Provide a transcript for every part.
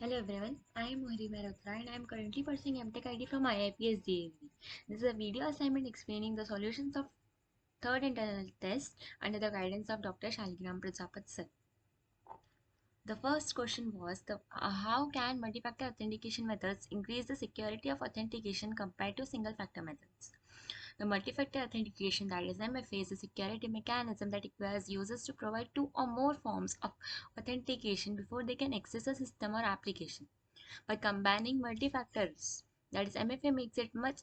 Hello everyone, I am Mohini Mehrotra and I am currently pursuing M.tech ID from IIPS DAVV. This is a video assignment explaining the solutions of third internal test under the guidance of Dr. Shaligram Prajapat sir. The first question was how can multi-factor authentication methods increase the security of authentication compared to single-factor methods? The multi-factor authentication, that is MFA, is a security mechanism that requires users to provide two or more forms of authentication before they can access a system or application. By combining multi-factors, that is MFA, makes it much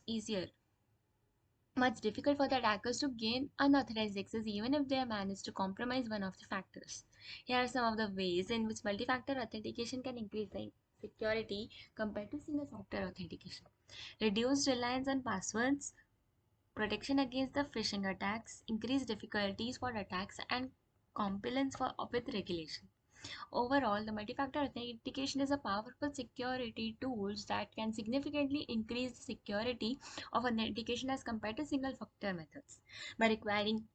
difficult for the attackers to gain unauthorized access even if they manage to compromise one of the factors. Here are some of the ways in which multi-factor authentication can increase the security compared to single-factor authentication. Reduced reliance on passwords, protection against the phishing attacks, increased difficulties for attacks, and compliance with regulation. Overall, the multi-factor authentication is a powerful security tool that can significantly increase the security of authentication as compared to single-factor methods. By requiring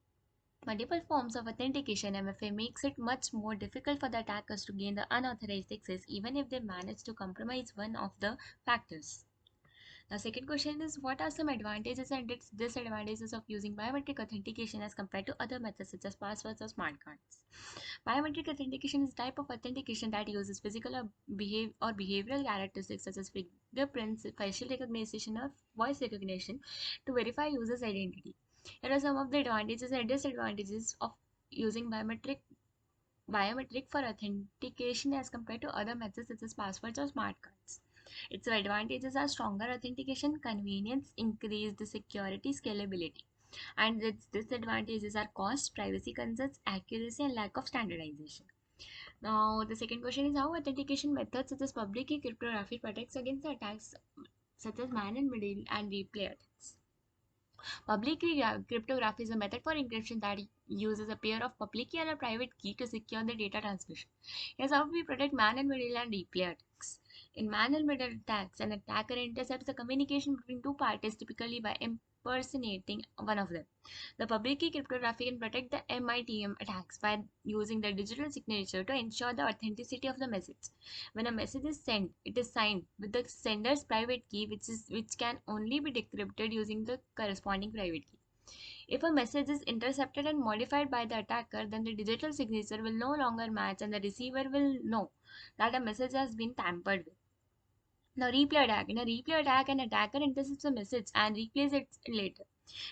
multiple forms of authentication, MFA makes it much more difficult for the attackers to gain the unauthorized access even if they manage to compromise one of the factors. The second question is, what are some advantages and disadvantages of using biometric authentication as compared to other methods such as passwords or smart cards? Biometric authentication is a type of authentication that uses physical or behavioral characteristics such as fingerprints, facial recognition, or voice recognition to verify users' identity. Here are some of the advantages and disadvantages of using biometric for authentication as compared to other methods such as passwords or smart cards. Its advantages are stronger authentication, convenience, increased security, scalability. And its disadvantages are cost, privacy concerns, accuracy, and lack of standardization. Now, the second question is how authentication methods such as public key cryptography protects against attacks such as man in middle and replay attacks. Public key cryptography is a method for encryption that uses a pair of public key and a private key to secure the data transmission. Here's how we protect man in middle and replay attacks. In man in middle attacks, an attacker intercepts the communication between two parties typically by impersonating one of them. The public key cryptography can protect the MITM attacks by using the digital signature to ensure the authenticity of the message. When a message is sent, it is signed with the sender's private key, which can only be decrypted using the corresponding private key. If a message is intercepted and modified by the attacker, then the digital signature will no longer match and the receiver will know that a message has been tampered with. Now, replay attack. In a replay attack, an attacker intercepts a message and replays it later.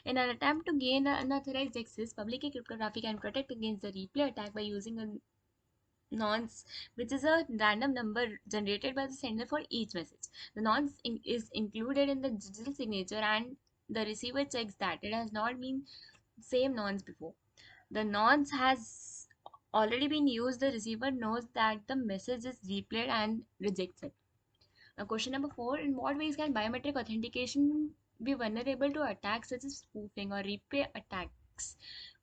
In an attempt to gain unauthorized access, public key cryptography can protect against the replay attack by using a nonce, which is a random number generated by the sender for each message. The nonce is included in the digital signature and the receiver checks that it has not been same nonce before. The nonce has already been used. The receiver knows that the message is replayed and rejects it. Now, question number 4, in what ways can biometric authentication be vulnerable to attacks such as spoofing or replay attacks?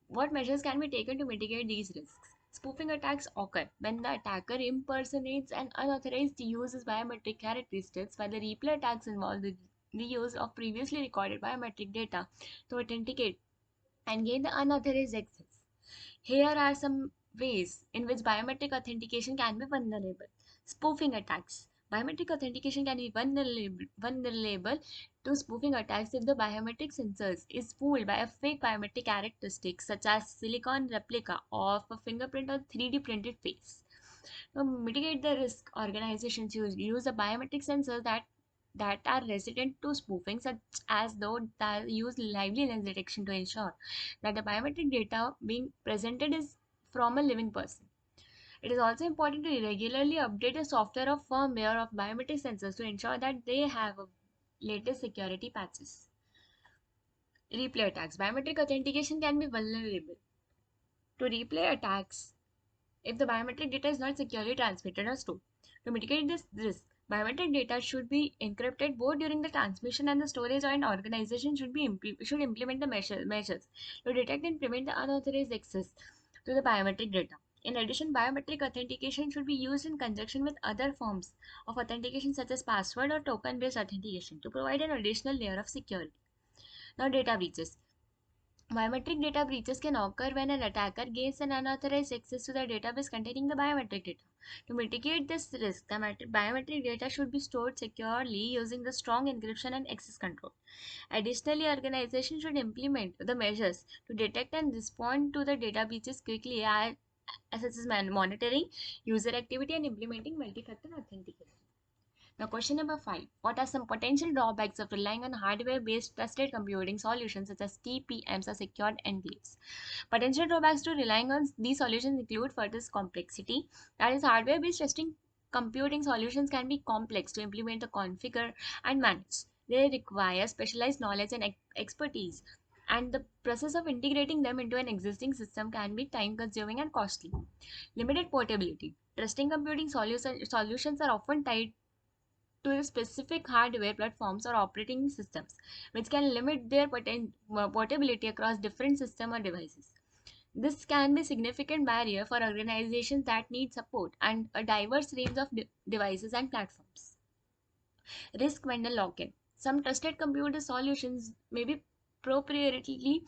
What measures can be taken to mitigate these risks? Spoofing attacks occur when the attacker impersonates and unauthorized uses biometric characteristics, while the replay attacks involve the use of previously recorded biometric data to authenticate and gain the unauthorized access. Here are some ways in which biometric authentication can be vulnerable. Spoofing attacks. Biometric authentication can be vulnerable to spoofing attacks if the biometric sensors is fooled by a fake biometric characteristic such as silicon replica of a fingerprint or 3D printed face. To mitigate the risk, organizations use a biometric sensor that are resistant to spoofing, such as though that use liveness detection to ensure that the biometric data being presented is from a living person. It is also important to regularly update the software or firmware of biometric sensors to ensure that they have a latest security patches. Replay attacks. Biometric authentication can be vulnerable to replay attacks if the biometric data is not securely transmitted or stored. To mitigate this risk, biometric data should be encrypted both during the transmission and the storage, and organization should implement the measures to detect and prevent the unauthorized access to the biometric data. In addition, biometric authentication should be used in conjunction with other forms of authentication such as password or token-based authentication to provide an additional layer of security. Now, data breaches. Biometric data breaches can occur when an attacker gains an unauthorized access to the database containing the biometric data. To mitigate this risk, the biometric data should be stored securely using the strong encryption and access control. Additionally, organizations should implement the measures to detect and respond to the data breaches quickly, as such as monitoring user activity and implementing multi-factor authentication. Now, question number 5. What are some potential drawbacks of relying on hardware-based trusted computing solutions such as TPMs or secured enclaves? Potential drawbacks to relying on these solutions include first complexity. That is, hardware-based trusting computing solutions can be complex to implement, or configure, and manage. They require specialized knowledge and expertise, and the process of integrating them into an existing system can be time-consuming and costly. Limited portability. Trusting computing solutions are often tied to the specific hardware platforms or operating systems, which can limit their portability across different systems or devices. This can be a significant barrier for organizations that need support and a diverse range of devices and platforms. Risk vendor lock-in. Some trusted computer solutions may be proprietary,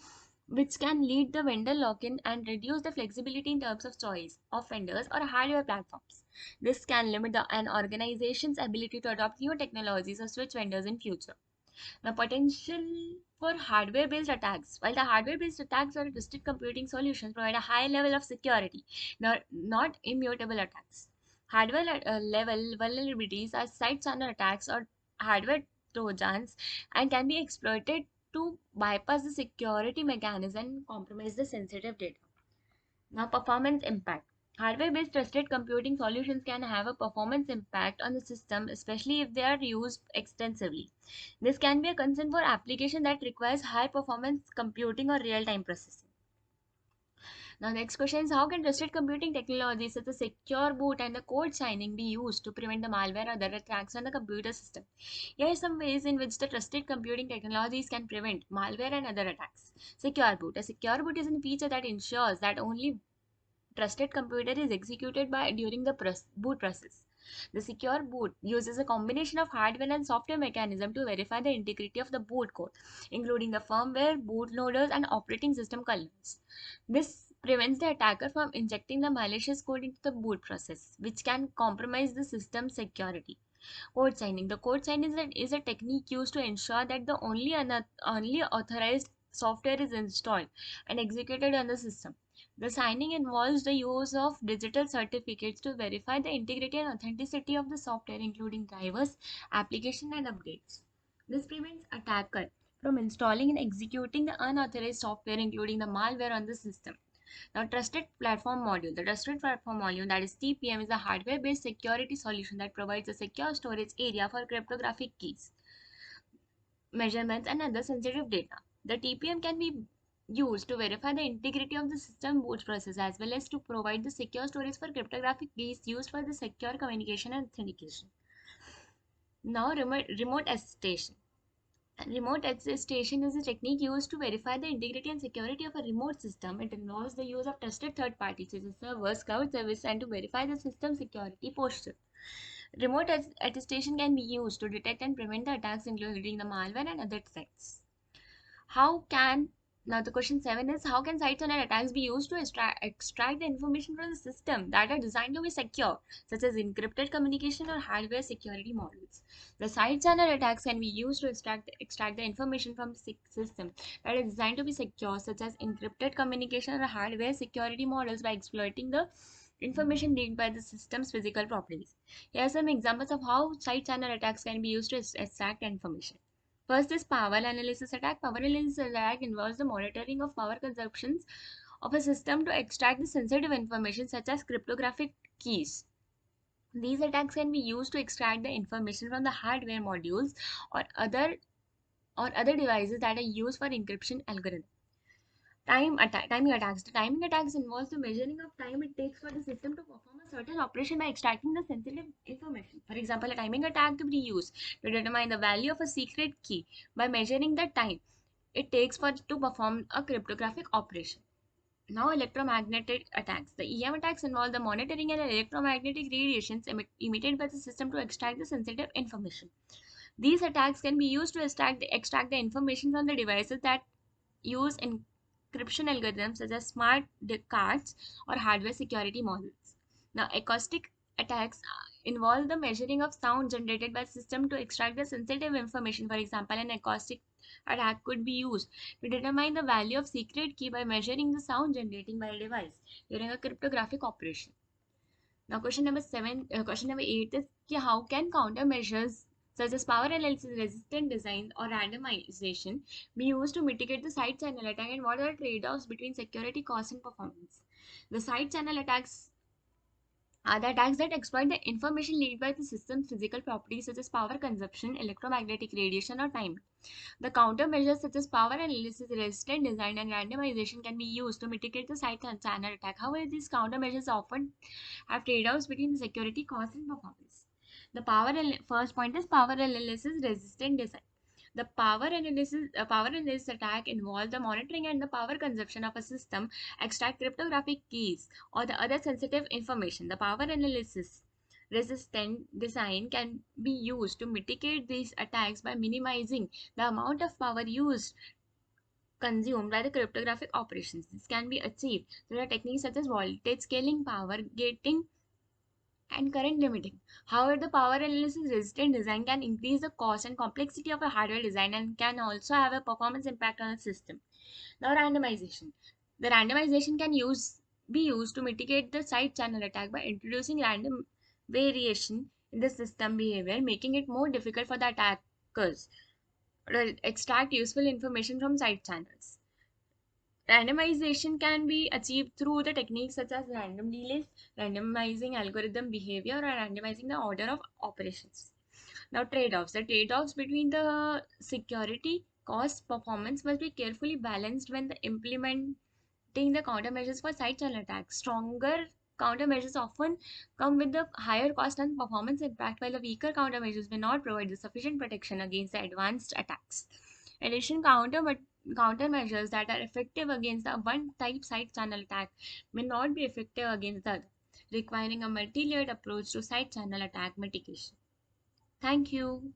which can lead the vendor lock-in and reduce the flexibility in terms of choice of vendors or hardware platforms. This can limit an organization's ability to adopt new technologies or switch vendors in future. The potential for hardware-based attacks. While the hardware-based attacks or trusted computing solutions provide a high level of security, they are not immutable attacks. Hardware level vulnerabilities are side channel attacks or hardware trojans and can be exploited to bypass the security mechanism and compromise the sensitive data. Now, performance impact. Hardware-based trusted computing solutions can have a performance impact on the system, especially if they are used extensively. This can be a concern for application that requires high performance computing or real-time processing. Now, next question is, how can trusted computing technologies such as secure boot and the code signing be used to prevent the malware or other attacks on the computer system? Here are some ways in which the trusted computing technologies can prevent malware and other attacks. Secure boot. A secure boot is a feature that ensures that only trusted computer is executed by during the boot process. The secure boot uses a combination of hardware and software mechanism to verify the integrity of the boot code, including the firmware, bootloaders, and operating system kernels. This prevents the attacker from injecting the malicious code into the boot process, which can compromise the system's security. Code signing. The code signing is a technique used to ensure that the only authorized software is installed and executed on the system. The signing involves the use of digital certificates to verify the integrity and authenticity of the software, including drivers, application, and updates. This prevents attacker from installing and executing the unauthorized software, including the malware on the system. Now, trusted platform module. The trusted platform module, that is TPM, is a hardware-based security solution that provides a secure storage area for cryptographic keys, measurements, and other sensitive data. The TPM can be used to verify the integrity of the system boot process as well as to provide the secure storage for cryptographic keys used for the secure communication and authentication. Now, remote attestation. Remote attestation is a technique used to verify the integrity and security of a remote system. It involves the use of trusted third parties such as servers, cloud service, and to verify the system security posture. Remote attestation can be used to detect and prevent the attacks, including the malware and other threats. How can Now the question 7 is, how can side channel attacks be used to extract the information from the system that are designed to be secure, such as encrypted communication or hardware security models? The side channel attacks can be used to extract the information from the system that is designed to be secure, such as encrypted communication or hardware security models, by exploiting the information leaked by the system's physical properties. Here are some examples of how side channel attacks can be used to extract information. First is power analysis attack. Power analysis attack involves the monitoring of power consumptions of a system to extract the sensitive information such as cryptographic keys. These attacks can be used to extract the information from the hardware modules or other devices that are used for encryption algorithm. Timing attacks. The timing attacks involves the measuring of time it takes for the system to perform a certain operation by extracting the sensitive information. For example, a timing attack could be used to determine the value of a secret key by measuring the time it takes to perform a cryptographic operation. Now, electromagnetic attacks. The EM attacks involve the monitoring and electromagnetic radiations emitted by the system to extract the sensitive information. These attacks can be used to extract the information from the devices that use encryption algorithms such as smart cards or hardware security models. Now, acoustic attacks involve the measuring of sound generated by system to extract the sensitive information. For example, an acoustic attack could be used to determine the value of secret key by measuring the sound generating by a device during a cryptographic operation. Now, question number 8 is how can countermeasures such as power analysis, resistant design, or randomization be used to mitigate the side channel attack, and what are the trade-offs between security, cost, and performance? The side channel attacks are the attacks that exploit the information leaked by the system's physical properties such as power consumption, electromagnetic radiation, or time. The countermeasures such as power analysis, resistant design, and randomization can be used to mitigate the side channel attack. However, these countermeasures often have trade-offs between the security, cost, and performance. First point is power analysis resistant design. The power analysis attack involves the monitoring and the power consumption of a system, extract cryptographic keys or the other sensitive information. The power analysis resistant design can be used to mitigate these attacks by minimizing the amount of power used consumed by the cryptographic operations. This can be achieved through techniques such as voltage scaling, power gating, and current limiting. However, the power analysis resistant design can increase the cost and complexity of a hardware design and can also have a performance impact on the system. Now, randomization. The randomization can be used to mitigate the side channel attack by introducing random variation in the system behavior, making it more difficult for the attackers to extract useful information from side channels. Randomization can be achieved through the techniques such as random delays, randomizing algorithm behavior, or randomizing the order of operations. Now, trade-offs. The trade-offs between the security, cost, performance must be carefully balanced when implementing the countermeasures for side channel attacks. Stronger countermeasures often come with the higher cost and performance impact, while the weaker countermeasures may not provide the sufficient protection against the advanced attacks. In addition, countermeasures that are effective against the one type side channel attack may not be effective against the other, requiring a multi-layered approach to side channel attack mitigation. Thank you.